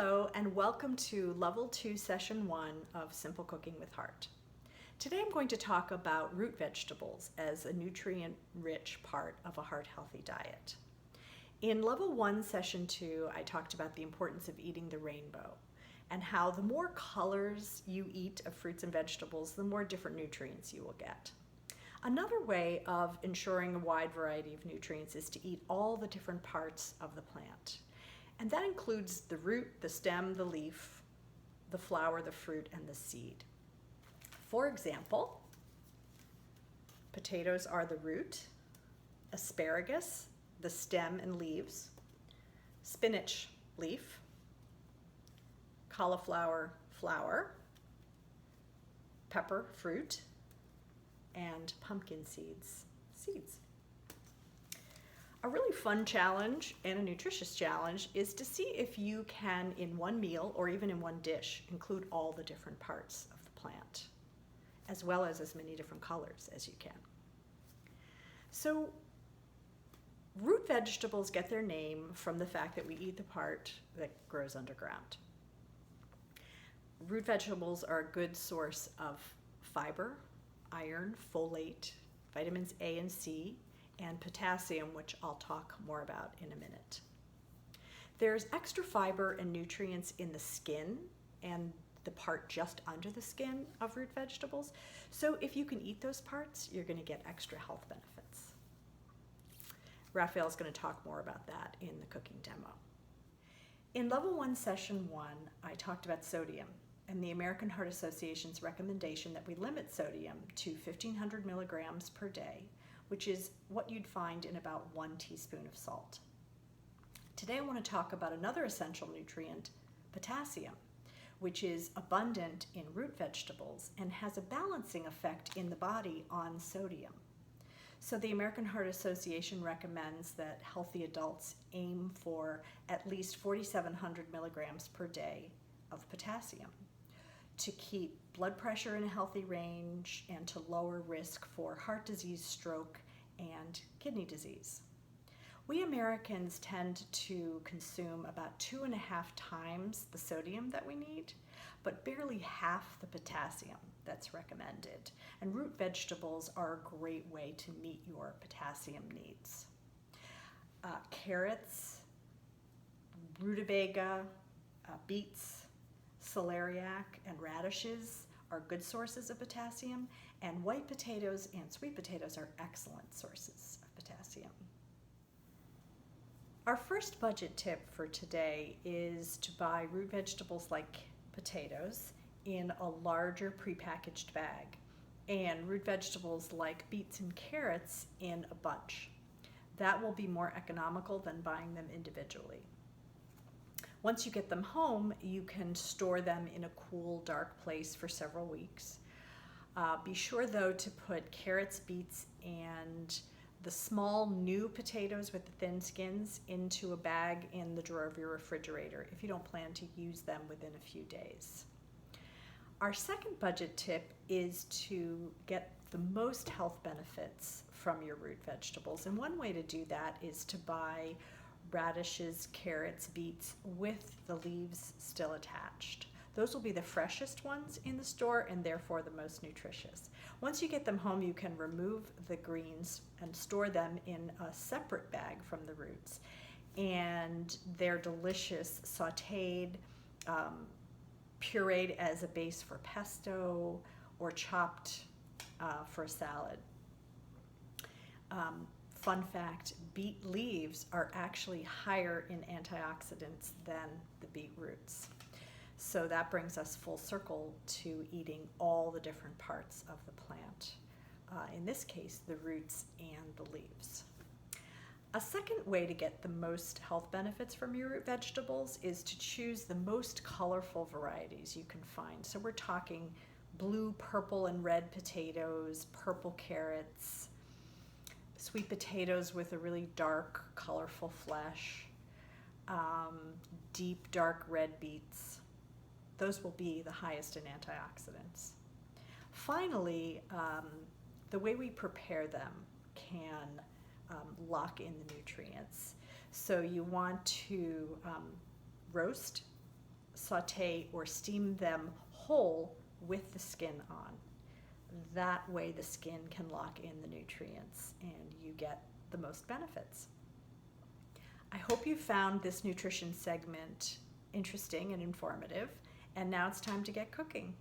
Hello and welcome to Level 2 Session 1 of Simple Cooking with Heart. Today I'm going to talk about root vegetables as a nutrient-rich part of a heart-healthy diet. In Level 1 Session 2 I talked about the importance of eating the rainbow and how the more colors you eat of fruits and vegetables, the more different nutrients you will get. Another way of ensuring a wide variety of nutrients is to eat all the different parts of the plant. And that includes the root, the stem, the leaf, the flower, the fruit, and the seed. For example, potatoes are the root, asparagus, the stem and leaves, spinach, leaf, cauliflower, flower, pepper, fruit, and pumpkin seeds, seeds. A really fun challenge and a nutritious challenge is to see if you can, in one meal or even in one dish, include all the different parts of the plant, as well as many different colors as you can. So, root vegetables get their name from the fact that we eat the part that grows underground. Root vegetables are a good source of fiber, iron, folate, vitamins A and C, and potassium, which I'll talk more about in a minute. There's extra fiber and nutrients in the skin and the part just under the skin of root vegetables. So if you can eat those parts, you're going to get extra health benefits. Raphael's going to talk more about that in the cooking demo. In Level 1, Session 1, I talked about sodium and the American Heart Association's recommendation that we limit sodium to 1,500 milligrams per day, which is what you'd find in about 1 teaspoon of salt. Today I want to talk about another essential nutrient, potassium, which is abundant in root vegetables and has a balancing effect in the body on sodium. So the American Heart Association recommends that healthy adults aim for at least 4,700 milligrams per day of potassium to keep blood pressure in a healthy range and to lower risk for heart disease, stroke, and kidney disease. We Americans tend to consume about 2.5 times the sodium that we need, but barely half the potassium that's recommended. And root vegetables are a great way to meet your potassium needs. Carrots, rutabaga, beets, celeriac, and radishes are good sources of potassium, and white potatoes and sweet potatoes are excellent sources of potassium. Our first budget tip for today is to buy root vegetables like potatoes in a larger prepackaged bag, and root vegetables like beets and carrots in a bunch. That will be more economical than buying them individually. Once you get them home, you can store them in a cool, dark place for several weeks. Be sure, though, to put carrots, beets, and the small new potatoes with the thin skins into a bag in the drawer of your refrigerator if you don't plan to use them within a few days. Our second budget tip is to get the most health benefits from your root vegetables, and one way to do that is to buy radishes, carrots, beets with the leaves still attached. Those will be the freshest ones in the store and therefore the most nutritious. Once you get them home, you can remove the greens and store them in a separate bag from the roots. And they're delicious, sauteed, pureed as a base for pesto, or chopped for a salad. Fun fact, beet leaves are actually higher in antioxidants than the beet roots. So that brings us full circle to eating all the different parts of the plant. In this case, the roots and the leaves. A second way to get the most health benefits from your root vegetables is to choose the most colorful varieties you can find. So we're talking blue, purple, and red potatoes, purple carrots, sweet potatoes with a really dark, colorful flesh, deep, dark red beets. Those will be the highest in antioxidants. Finally, the way we prepare them can lock in the nutrients. So you want to roast saute or steam them whole with the skin on. That way the skin can lock in the nutrients and you get the most benefits. I hope you found this nutrition segment interesting and informative, and now it's time to get cooking.